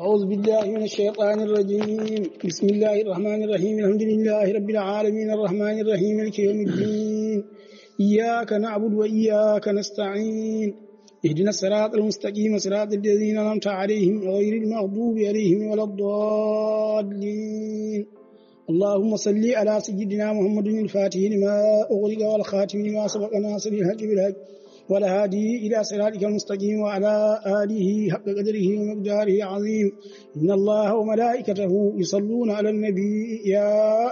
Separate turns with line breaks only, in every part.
أعوذ بالله من الشيطان الرجيم. بسم الله الرحمن الرحيم. الحمد لله رب العالمين الرحمن الرحيم مالك يوم الدين. إياك نعبد وإياك نستعين. اهدنا الصراط المستقيم صراط الذين أنعمت عليهم غير المغضوب عليهم ولا الضالين. اللهم صل على سيدنا محمد الفاتح لما أغلق والخاتم لما سبق ناصر الحق بالحق والهادي إلى صراطك المستقيم وعلى آله حق قدره ومقداره عظيم. إن الله وملائكته يصلون على النبي يا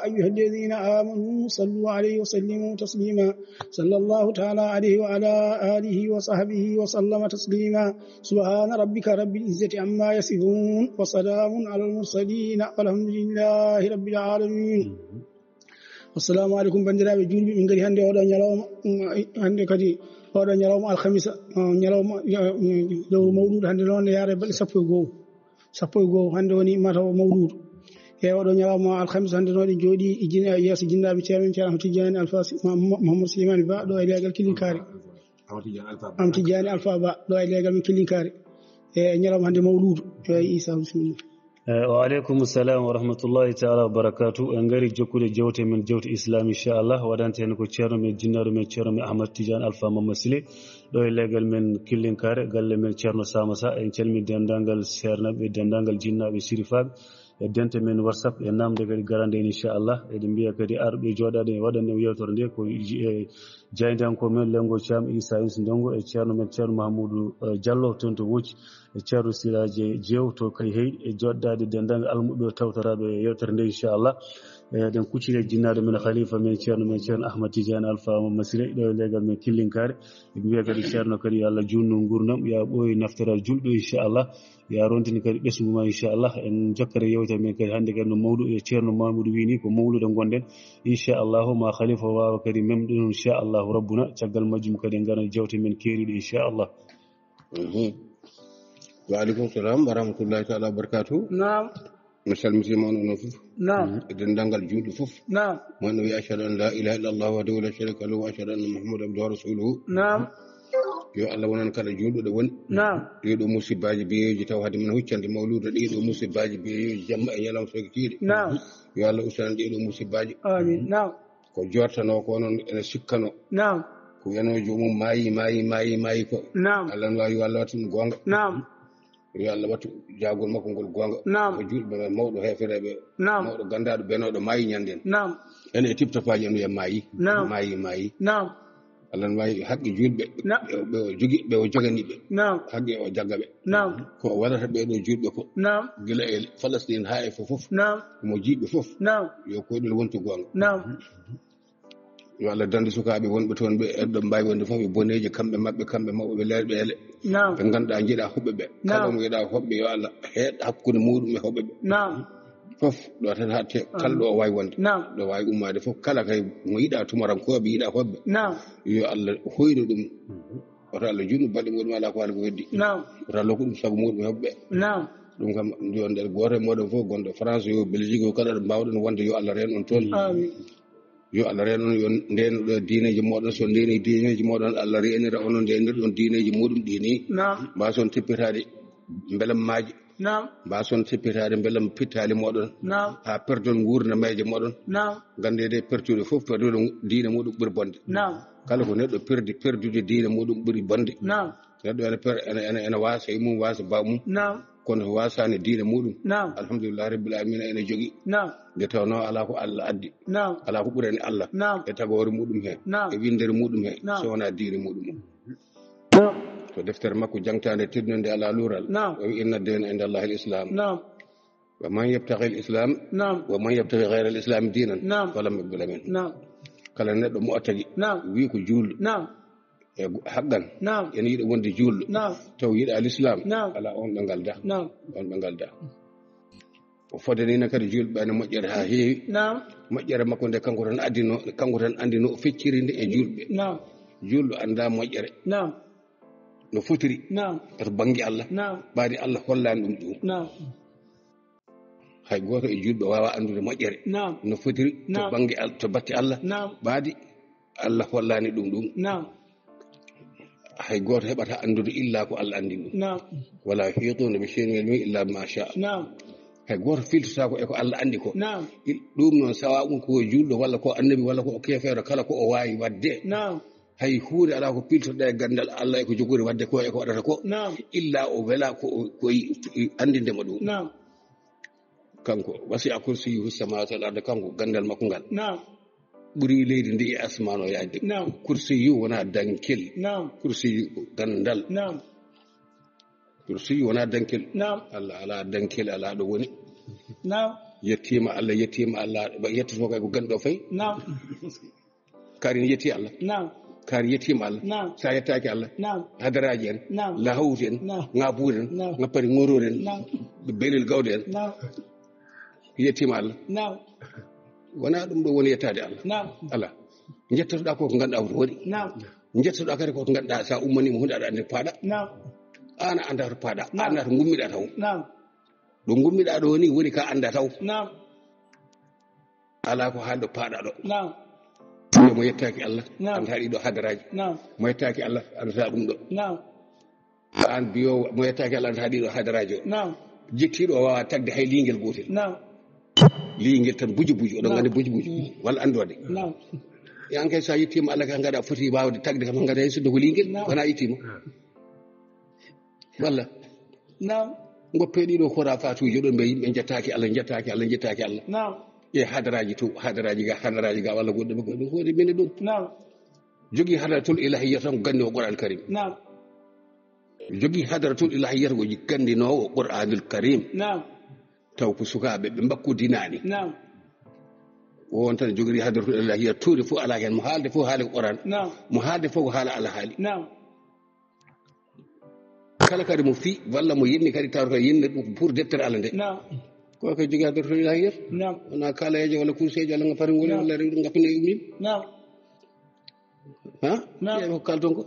أيها الذين آمنوا صلوا عليه وسلموا تسليما. صلى الله تعالى عليه وعلى آله وصحبه وسلم تسليما. سبحان ربك رب العزة عما يصفون وسلام على المرسلين والحمد لله رب العالمين. السلام عليكم بندرابي جولبي من غير هاندي ودا نيالوما هاندي كدي ودا نيالوما الخميس نيالوما لو مولود هاندي لون ياري بل sappo go hande woni mata mawlud e wado nyaama alkhamis hande no jodi ijina yeso jinnaabe ceerno ceerno Tidiane Alpha Muhammad Suleiman Ba do e legal kilinkari am Tidiane Alpha Ba do e legal min kilinkari e nyaama hande mawlud e Isa bismillah.
وعليكم السلام ورحمة الله تعالى وبركاته. أنغاري جوكو جوتي من جوت إسلام إن شاء الله. ودانتي نكو تشيرو من جنار من تشيرو من أحمد تيجان ألفا ممثلي دو إلغال من كلين كار قال من تشيرو سامسا إن تشيرو من دندانغال سيرنا بدندانغال جنة بسيرفاق دنت من واتساب ينام دغال غراندين إن شاء الله إدم بيا كدي أرب جودا دي ودان ويوتور دي كو جايدان كو من لنغو شام إيسا إنس دونغو تشيرو من تشيرو محمود جالو تونتو ووچ تشيرو سيراجي جيو تو كاي هي جودا دي دندانغ المدو توترابه يوتور دي إن شاء الله den kucire jinnaade men khalifa men ceerno Ahmad Tidiane Alpha Masire do legal men killinkare biya kadi ceerno kadi Allah junno gurnam ya boy naftaral juldo inshallah ya rontini kadi besuma inshallah en jokkere yewta men kadi hande kadi no mawdu e ceerno Mamadou wini ko mawludo gonden inshallah ma khalifa wa kadi memdo inshallah rabbuna tagal majjum kadi ngana jewte men kerido inshallah.
Wa alaikum salam wa rahmatullahi ta'ala wa barakatuh.
Naam.
مسال مسلمان ونفوف
نعم
دندانغال جود فوف
نعم
من أشهد أن لا إله إلا الله وحده لا شريك له وأشهد أن محمدا عبده ورسوله.
نعم
yo Allah wonan kala juudo do won
نعم
do musibaaji beeji taw hade men huccande mawlude do musibaaji beeji jamma e yalam sokitiide.
نعم
yo Allah usan do musibaaji
آمين. نعم
ko jortano ko non ene sikkano
نعم
ko yanojo mum maayi ko
نعم
Allah no yo Allah watin gonga
نعم
yo Allah watu jaagol makko ngol gonga ko julbe mawdo heferebe mawdo gandado benodo maayi nyanden
نعم
ene tipta faaji en ya maayi
نعم
Allah waawi haqqi julbe be jogi be o jogani be
نعم
haqqi o jaggabe
نعم
ko wadata be do julbe ko
نعم
gila e Palestine ha e fof
نعم
mo jibe fof
نعم
yo ko dol wonto gonga
نعم
yo Allah dande sukaabe wonbe ton be eddo mbaawi wonde fof be boneje kambe mawbe be leerbe ele
نعم
be ganda jida hubbe be kala mo yida hobbe yo Allah heed hakkude mudum e hobbe be
نعم
fof do tan hatte kala do wawi wonde
نعم
do wawi ummade fof kala kay mo yida tumaran ko be yida hobbe
نعم
yo Allah hoyno dum wata Allah junnu balde mudum ala ko ala ko weddi
نعم
wata Allah ko dum sabu mudum hobbe
نعم
dum kam jonde goto modon fof gondo France yo Belgique yo kala do bawdon wonde yo Allah ren on ton
آمين.
yo Allah ren on yo den do diineji modon so deni diineji modon Allah renira onon den don diineji mudum dini
نعم
ba son tippitaade belam maaji
نعم
ba son tippitaade belam pittali modon
نعم
ha perdon gurna meje modon
نعم
gandede pertude fof perdude diine mudum buri bonde
نعم
kala ko neddo perdude diine mudum buri bonde
نعم
neddo ene waasa e mum waasa ba mum
نعم
kono waasani diine mudum
نعم
alhamdulillah rabbil alamin ene jogi
نعم
de tawno ala ko Allah addi
نعم
ala ko burani Allah
نعم
e tagore mudum he
نعم
e windere mudum he
نعم
so wana diine mudum
نعم
to deftere makko jangtande tiddunde ala lural
نعم
wa inna dina inda Allah al-islam
نعم
wa man yabtaghi al-islam
نعم
wa man yabtaghi ghayra al-islam dinan
نعم
falam yuqbal min
نعم
kala neddo mo attagi
نعم
wi ko juldo
نعم
e haggan
نعم
en yida wonde juldo
نعم
taw yida al-islam
نعم
ala on be galda
نعم
on be galda o fodani na kadi julbe ene mojjere ha heewi
نعم
mojjere makko nde kanko tan andino feccirinde e julbe
نعم
juldo anda mojjere
نعم
no fotiri
نعم
to bangi Allah
نعم
baadi Allah hollani dum
نعم
hay goto e julbe wawa andude mojjere
نعم
no fotiri to
نعم
bangi to batti Allah
نعم
baadi Allah hollani dum
نعم
hay goto heɓata andude illa ko Allah andi ɗum
نعم
wala yuhituna bi shay'in min ilmihi illa ma sha
نعم
hay goto filtata ko e ko Allah andi ko
نعم
ɗum noon sawa ɗum ko julɗo walla ko annabi walla ko kefeero kala ko o wawi wadde
نعم
hay huunde ala ko piltoɗa e gandal Allah e ko jogori wadde ko e ko waɗata ko
نعم
illa o wela ko andindema ɗum
نعم
kanko wasi a kursiyuhu samawati wal ardi kanko gandal makko ngal
نعم
ɓuri leydi ndi e asman o yaade
نعم
kursiyu wona dankel
نعم
kursiyu gandal
نعم
kursiyu wona dankel
نعم
Allah ala dankel ala ɗo woni
نعم
yettima Allah yettoto kay ko ganduɗo fayi
نعم
kaari ne yetti Allah
نعم
kaari yettima Allah
نعم
sa yettaki Allah
نعم
hadaraji en
نعم
lahawti en
نعم
ngabude en
نعم
ngappari ngorori en
نعم
belel gawde en
نعم
yettima Allah
نعم
wona ɗum ɗo woni yettade Allah
نعم
ala jettotoɗa ko ganduɗa ko waɗi
نعم
jettoɗa kadi ko ganduɗa sa ummanima hunde aɗa andi paɗa
نعم
an a anda to paɗa
نعم.
anda to gummiɗa taw
نعم
ɗo gummiɗa ɗo ni woni ka anda taw
نعم
ala ko haalɗo paɗa ɗo
نعم
mo yettaki Allah
نعم.
anda ɗiɗo hadaraji
نعم
mo yettaki Allah andata ɗum ɗo
نعم
an biyo mo yettaki Allah andata ɗiɗo hadaraji o
نعم
jettiɗo o wawa tagde hay lingel gotel
نعم
lingel tan buji oɗon gandi buji walla andode
نعم
yan kay sa yettima Allah ka gaɗa foti wawde tagde kam gaɗa hay suddo ko lingel
نعم.
wona yettima walla
نعم
goppe ɗiɗo kora fatuji ɗon ɓe yimɓe jettaki Allah jettaki Allah jettaki Allah
نعم
e hadaraji to hadaraji ga walla goɗɗo ɓe ɗum hode mine ɗum
نعم
jogui hadaratul ilahiyya tan ko gandi o Qur'an karim
نعم
jogui hadaratul ilahiyya ko gandinowo Qur'anul karim
نعم
taw ko sukaɓe ɓe mbakkudinani
نعم
won tan jogori hadaratul ilahiyya tuuri fof ala hen mo haalde fof haali ko Qur'an
نعم
mo haalde fof ko haala Allah haali
نعم
kala kadi mo fi walla mo yinni kadi tawata yinni ɗum pour deftere Allah nde
نعم
ko kay jogui hadaratul ilahiyya
نعم
wona kalayejo walla kursejo walla ngapari ngol walla rewɗo ngappine ummin
نعم
ha
نعم.
ko kalton ko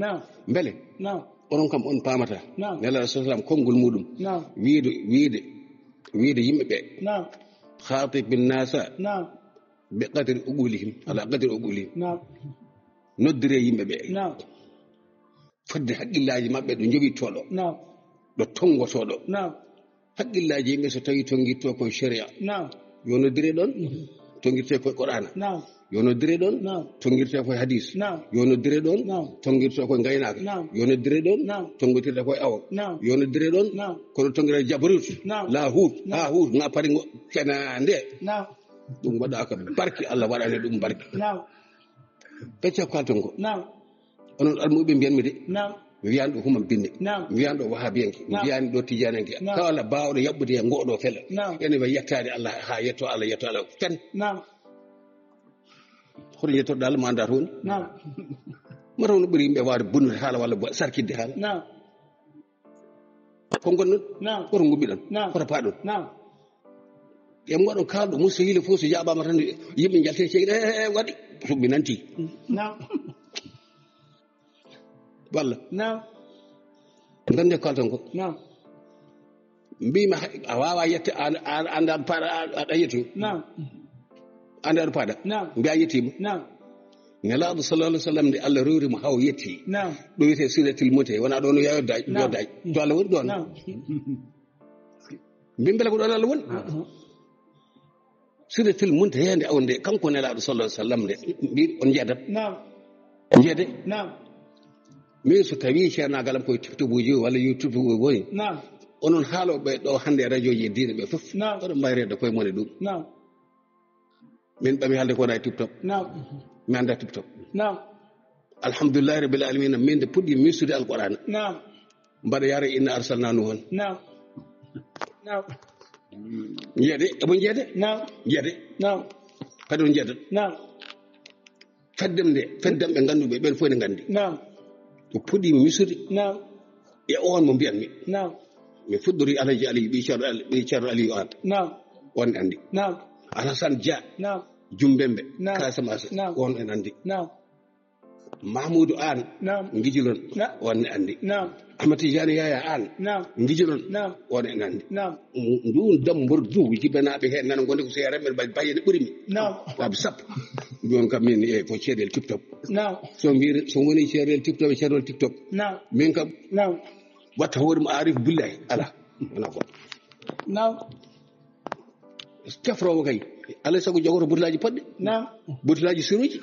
نعم
beele
نعم
onon kam on pamata
نعم
nelaɗo sallam konngol muɗum
نعم
wiide yimɓe ɓe
نعم
khatib nasa
نعم
bi qadri uqulihim ala qadri uqulihim
نعم
noddire yimɓe ɓe
نعم
fodde haqqillaji maɓɓe ɗo jogii toɗo
نعم
ɗo tongotoɗo
نعم
haqqillaji yimɓe so tawi tonguirto koye sharia
نعم
yo noddire ɗon tonguirte koye qur'ana
نعم
yo noddire ɗon
نعم
tonguirte koye hadis
نعم
yo noddire ɗon
نعم
tonguirte koye gaynaka
نعم
yo noddire ɗon
نعم
tonguirte koye awo
نعم
yo noddire ɗon
نعم
kono tonguirte jabarut
نعم
lahut
نعم.
hahut ngapari cenande
نعم
ɗum waɗaka barke Allah waɗani ɗum barke
نعم
pecce ko kalton ko
نعم
onon almuɓe mbiyanmi de
نعم
mi wiyani ɗo humam binne
نعم
mi wiyani ɗo wahabiyanke mi
Naam.
wiyani ɗo tijanenke
Naam.
kala bawɗo yaɓɓude e ngoɗo fela
Naam.
ene wi yettade Allah ha yetto Allah tan
نعم
hoto yettoɗo Allah ma anda toon
نعم
mataw no ɓuuri yimɓe wawde bonnude haala walla sarkidde haala
نعم
ko gonɗon
نعم
koto gummiɗon
Naam.
koto paɗon
نعم
e moɗon kalɗo muso hiile fof so jaɓama tan yimɓe jalte ceeɗe waɗi suɓɓi nanti
نعم
walla
نعم
gande ko kalton ko
نعم
mbima a wawa yette anda paɗa aɗa yetti
نعم
anda aɗa paɗa
نعم
mbiya yettima
نعم
nelaɗo sallallah alih w sallam nde Allah rewrimo haw yetti
نعم
ɗo wiyete siratil mute wona ɗo no yoddaji
Naam.
yoddaji to Allah woni ɗon
نعم
mbin beele ko ɗon Allah woni siratil munte hende awde kanko nelaɗo sallallah alih w sallam nde mbi on jeedat
نعم
jeede
نعم
min so tawi ceernagalam koye tiktobuji walla youtube woni
نعم
onon haaloɓe ɗo hande radio ji e diine ɓe fof
Naam.
oɗon mbawi redde koye mone ɗum
نعم
min ɓami haalde ko wona e tiptop
نعم
mi anda tiptop
نعم
alhamdulillahi rabbil alamina min de puɗɗi misude alqur'ana
نعم
mbaɗa yara inna arsalna nuhan
نعم نعم
jeede eɓon jeede
نعم
jeede
نعم
kadi on jeedat
نعم
feddam ɓe ganduɓe ɓen fof ne gandi
نعم
ko puɗɗimi misude
نعم
e on mo mbiyanmi
نعم
mi fuɗɗori alaji aliyu ɓi ceerno aliyu an
نعم
on andi
نعم
alassane dia
نعم
jumbembe
Naam.
Casamance
Naam.
on en andi
نعم
Mahmoudou an ngijilon wonne andi Ahmad Tidiane Yaya an ngijilon wonne andi ndu dambor du jibanaɓe hen nan gonde ko seere men bayede ɓurimi labi sappo jon kam min e ko ceedel TikTok so mbiri so woni ceedel TikTok e ceedel TikTok min kam watta hoore mo arif billahi ala wona ko tefrowo kay alay sago jogoto butilaji podde butilaji siruji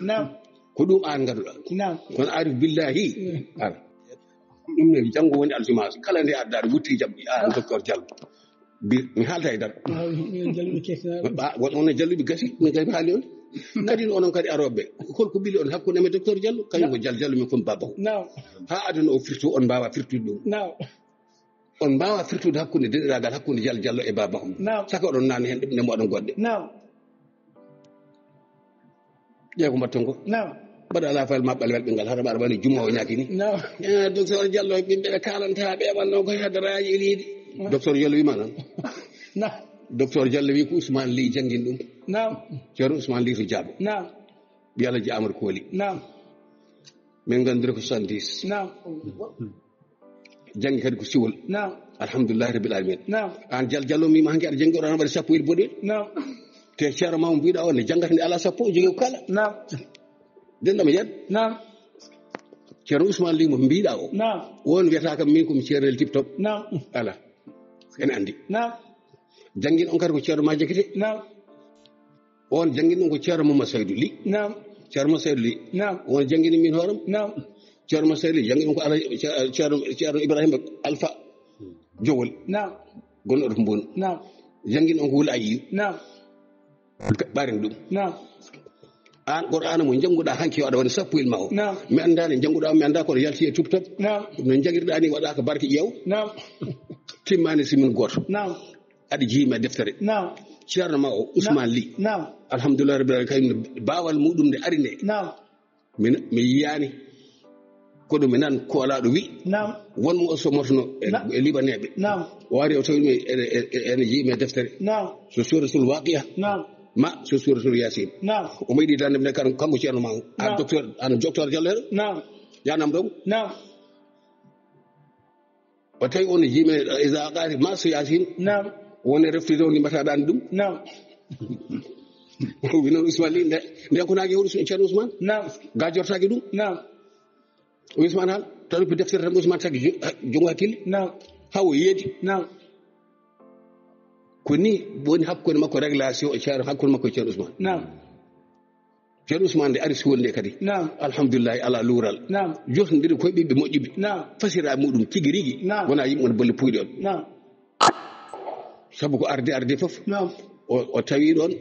ko ɗum an gaduɗa kono arif billahi ala ɗum ne janggo woni aljumas kala nde addade wutti jabbi an docteur Diallo mi haalta e dara on jalluɓe gasi min kadi mi haali on kadi onon kadi aroɓe holko ɓili on hakkude me docteur Diallo kañum ko Diallo min kon babahu ha aduna o firtu on mbawa firtude ɗum on mbawa firtude hakkude deɗiragal hakkude Diallo e babahu saka oɗon nani hen nemo oɗon goɗɗe ƴeew ko mbatton ko mbaɗa ala fayal maɓɓal welɓe ngal haɗa mbaɗa wani juma o ñaaki ni docteur Diallo ɓimɓe kalanta ɓeɓanno koye haddaraji eliidi docteur Diallo wima noon docteur Diallo wi ko Ousmane Ly jangguin ɗum ceerno Ousmane Ly to Diabo ɓi Alaji Amadou Kooli min gandiri ko 70 janggi kadi ko siwol alhamdulillahi rabbil alamin an Diallo mima hanki aɗa janggi oɗon waɗa sappo e boɗel te ceerno mamo mbiɗa on ne janggata nde ala sappo o jogui ko kala denɗama yeɗ ceerno Ousmane Ly mo mbiɗa o won wiyata kam min komi ceerel TikTok ala en andi jangguin on kadi ko ceerno ma jakite on jangguin ɗum ko ceerno Mamadou Saydou Ly ceerno Mamadou Saydou Ly won jangguini min hooram ceerno Mamadou Saydou Ly jangguin ko ala ceerno Ibrahima Alpha Jowol gonɗo ɗo Mboni jangguin on ko Wula Ayiyu ɓaren ɗum an Qur'ana mo jannguɗa hanki waɗa woni sappo il ma o mi andani jannguɗa mi anda kono yalti e tubtab no jangirɗa ni waɗaka barke ƴeew timmani simin goto aɗa jiimi e deftere ceerno ma o Ousmane Ly alhamdulillah rabbil alamin kañum bawal muɗum nde ari nde mi yiyani ko ɗum mi nan koolaɗo wi wonmo o somotono e libaneɓe o wari o tawimi ene jiimi e deftere so suratul waqiya ma so suratul yasin o mayɗi dande mine kanko ceerno ma an docteur Diallo heɗo yanam ɗon o tawi on ne jiimi isa qari ma so yasin woni reftude o ni mbataɗani ɗum wi noon Ousmane Ly nde ko nague hoɗo ceerno Ousmane ga jortaki ɗum Ousmane haal tawi ko deftere tan Ousmane tagi jongo hakkille hawo yeedi ko ni woni hakkude makko régulation e ceerno hakkude makko e ceerno Ousmane ceerno Ousmane nde ari suwol nde kadi alhamdulillahi ala luural jotodiri koye ɓiɓɓe moƴƴuɓe fasira muɗum tigui rigui wona yimɓe wona bolle puyɗe on saabu ko arde foof o tawi ɗon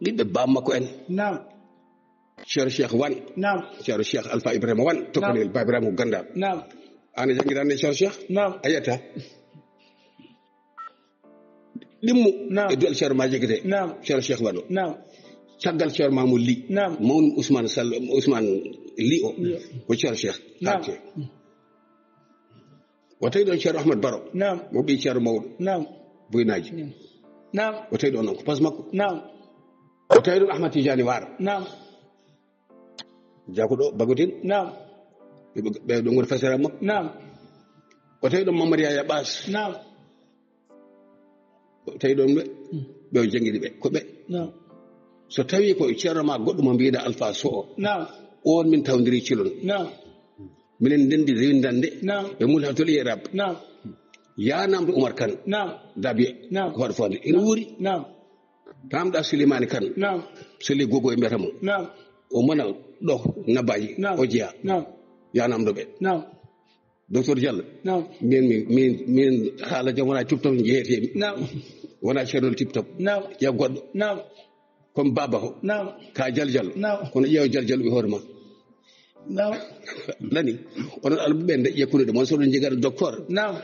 ɓiɓɓe bammakko en ceerno Cheikh Wane ceerno Cheikh Alpha Ibrahima Wane tokkanel Ba Ibrahima ko ganda an e jangguirande ceerno Cheikh a yiyata ɗimmo e duwal ceerno ma jegete ceerno Cheikh Wane o caggal ceerno Mamoudou Ly mawni Ousmane Ly o ko ceerno Cheikh harte o tawi ɗon ceerno Ahmad Baro mo ɓi ceerno mawɗo boynaji o tawi ɗon noon ko pas makko o tawi ɗon Ahmad Tidiane Wara jakoɗo Bagodin ɓe ɗo goni fasira makko o tawi ɗon Mamadou Yaya Bass o tawi ɗon ɓe o jangguiɗi ɓe ko ɓe so tawi ko ceerno ma goɗɗo mo mbiɗa Alpha Sow o on min tawdiri cilon minen ndendi rewindande ɓe muli hatoli e rab yanamde Oumar Kane dabiye ko waɗa fonde ene wuuri tamɗa Souleymane Kane Sele Gogo e mbiyata mo o mona ɗo nabaji o jeeya yanamdo ɓe docteur Diallo min haala jam wona TikTok jeeyetemi wona ceernol TikTok ƴeew goɗɗo comme baba o ka Diallo kono ƴeew Diallo ɓe hoore ma nani onon alɓe nde ƴekkude ɗum on soɗon jegaɗo docteur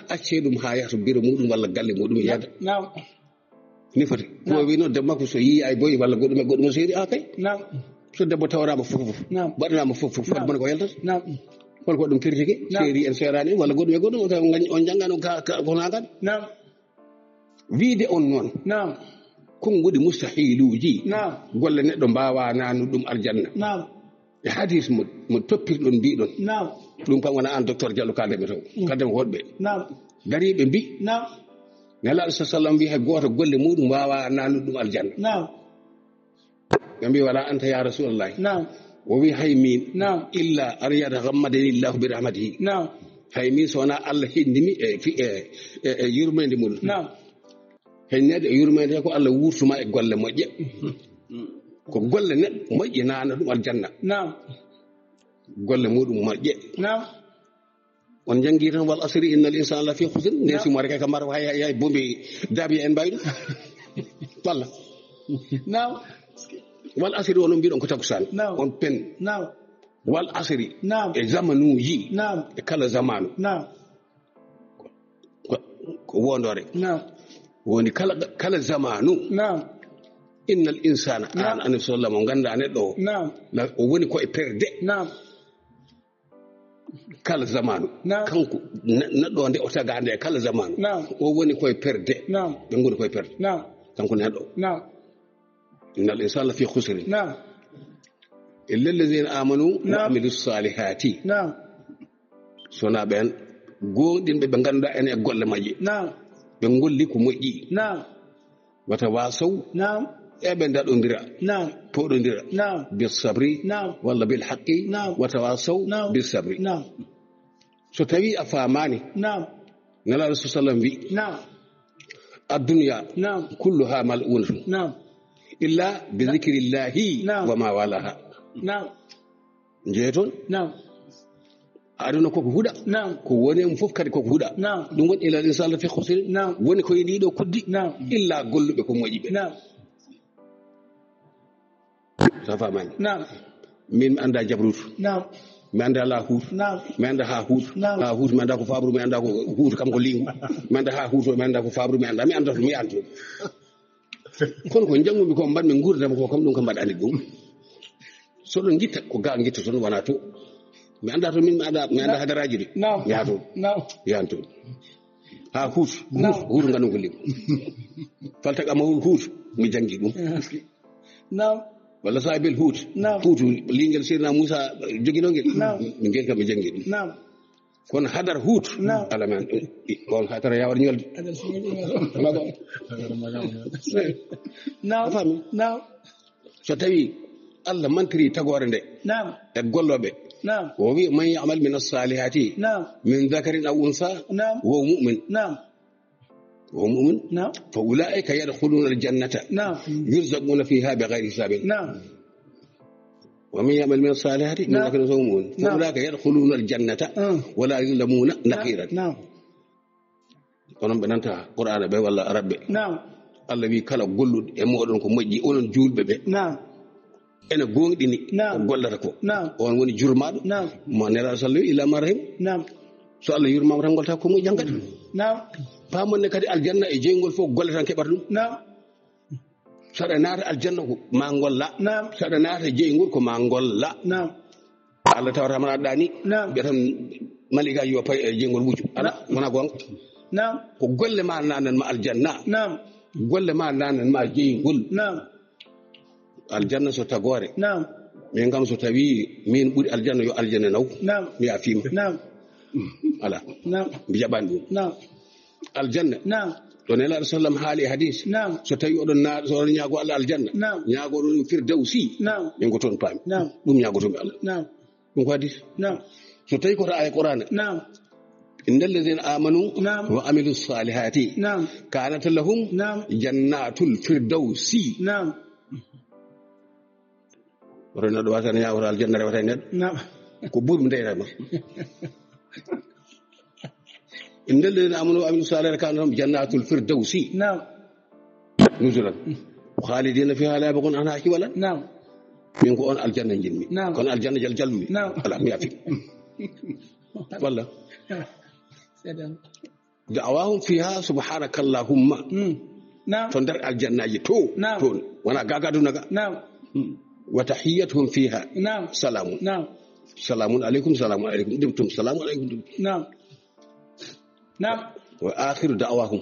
acce ɗum ha yahto bureau muɗum walla galle muɗum yiyata ni foti ko wino debbo makko so yii ay boyi walla goɗɗum seeri a kay so debbo tawrama fof waɗanama fof fat bona ko yaltata holko ɗum critique séri en serani walla goɗɗum e goɗɗum on janggano ko nagat wiide on noon kon goɗi mustahiluji golle neɗɗo mbawa nanu ɗum aljanna hadis mo toppirɗon mbiɗon
naam
ɗum kam wona an docteur Diallo kaldeme taw kaldeme woɗɓe
naam
dariɓe mbi
naam
nelaɗo sa sallam mbi hay goto golle muɗum wawa nanude ɗum aljanna
naam
ɓe mbi wala anta ya rasulallahi
naam
o wi hay min
naam
illa an yatagammadani llahu bi rahmatihi
naam
hay min so wona Allah hendimi e yurmede mum
naam
hennede e yurmede ko Allah wurtuma e golle moƴƴe ko golle neɗɗo moƴƴe nana ɗum aljanna
naam
golle muɗum moƴƴe
naam
on jangi tan wal asri innal insana lafi khusr ndesi mo rek ka mar hay bombe dabi en baydu walla
naam
wal asri wono mbiɗon ko takusan on pen
naam
wal asri
naam
e zamanuji
naam
e kala zamanu
naam
ko wondore
naam
woni kala zamanu
naam
innal insana an an sallallahu mo ganda neddo
naam
o woni ko e perde
naam
kala zamanu kanko neddo nde o tagaande kala zamanu
naam
o woni ko e perde
naam
be ngoni ko e perde
naam
kanko neddo
naam
innal insana fi khusr
naam
illa allazina amanu wa amilus salihati
naam
sona ben godinbe be ganda en e golle majje
naam
be golli ko moƴƴi
naam
wata wasaw
naam
ebe dadondira
naam
podondira
naam
bis sabri
naam
walla bil haqqi wata wasaw bis sabri
naam
so tawi afamani
naam
nala rasul sallam wi
naam
ad-dunya
naam
kulluha mal'unatun
naam
illa bi dhikrillahi wa ma walaha
naam
jeeton
naam
aduna koko huuɗa ko woni mum fof kadi koko huuɗa ɗum woni ila inshallah fi khusr woni ko yiɗiɗo kuddi illa golluɓe ko moƴƴiɓe sa famani min mi anda jabrutu mi anda lahut mi anda ha hut mi anda ko fabru mi anda ko hut kam ko lingu mi anda ha hut mi anda ko fabru mi anda to mi ando kono ko jangumi ko mbaɗmi gurdam ko kam ɗum kam mbaɗani ɗum so ɗon gitta ko ga gitta toon wona to mi anda to min mi anda hadaraji de ya to yan to ha hut nganu ko lim falta kam hut mi jangi dum wala sabil hut lingel sirna Musa jogino ngel mi ngel kam mi jangi dum kon hadar hut ala man kon hadar yawar nyolde so tawi Allah mantri tagore nde e gollobe وهو من يعمل من الصالحات من ذكر أو أنثى وهو مؤمن وهو مؤمن فأولئك يدخلون الجنة يرزقون فيها بغير حساب ومن يعمل من الصالحات من ذكر أو مؤمن فأولئك يدخلون الجنة ولا يظلمون نقيرا onon be nanta qur'ana be walla arabbe Allah wi kala gollude e modon ko moƴƴi onon julbe be ene gonɗini ko gollata ko on woni jurmaɗo mo nela sallu ila marhim so Allah yurmama tan golta ko mo jangata pamonne kadi aljanna e jeygol fof golle tan keɓata ɗum saɗa naata aljanna ko ma golla saɗa naata jeygol ko ma golla Allah tawata man aɗa ni ɓe tan malikaji yo pay e jeygol wuccu ala wona gonga ko golle ma nanan ma aljanna golle ma nanan ma jeygol aljanna so tagore min gam so tawi min ɓuri aljanna yo aljanna naw mi afima ala mi jaɓani ɗum aljanna to nelaɗo sallam haali hadis so tawi oɗon so oɗon ñaago Allah aljanna ñaagoɗon firdawsi min go toon paami ɗum ñaagotomi Allah ɗum ko hadis so tawi koto aya qur'ana إن الذين آمنوا وعملوا الصالحات كانت لهم جنات الفردوس ورنا دواتنا يا ورا الجنة رواتنا كبور من ديرهم إن الذين آمنوا وعملوا الصالحات كانت لهم جنات الفردوس نزلا خالدين فيها لا يبغون عنها حولا من كون الجنة جنمي كون الجنة جلمي لا ميافي والله دعواهم فيها سبحانك اللهم تندر الجنة تون وانا قاقدوا نقا وتحيتهم فيها سلام سلام عليكم سلام عليكم دمتم سلام عليكم دمتم وآخر دعواهم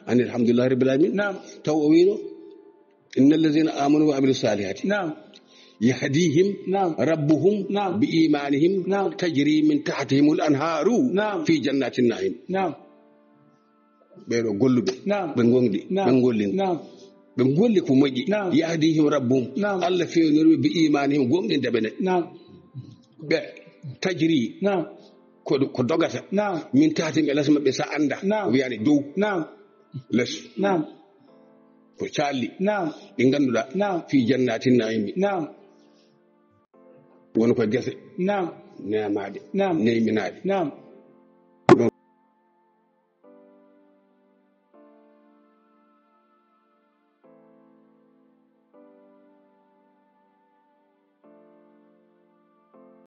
أن الحمد لله رب العالمين تووينه إن الذين آمنوا وعملوا الصالحات يهديهم ربهم بإيمانهم تجري من تحتهم الأنهار في جنات النعيم بيرو قولوا بنقولي بنقولي كمجي يهديهم ربهم الله في نور بإيمانهم قوم دبنا تجري كدوغتا من تحتهم إلى سما بسا عندا ويعني دو لس فشالي إنغانودا في جنات النعيم ونكو جسي نعم نعمادي نعم نعمنادي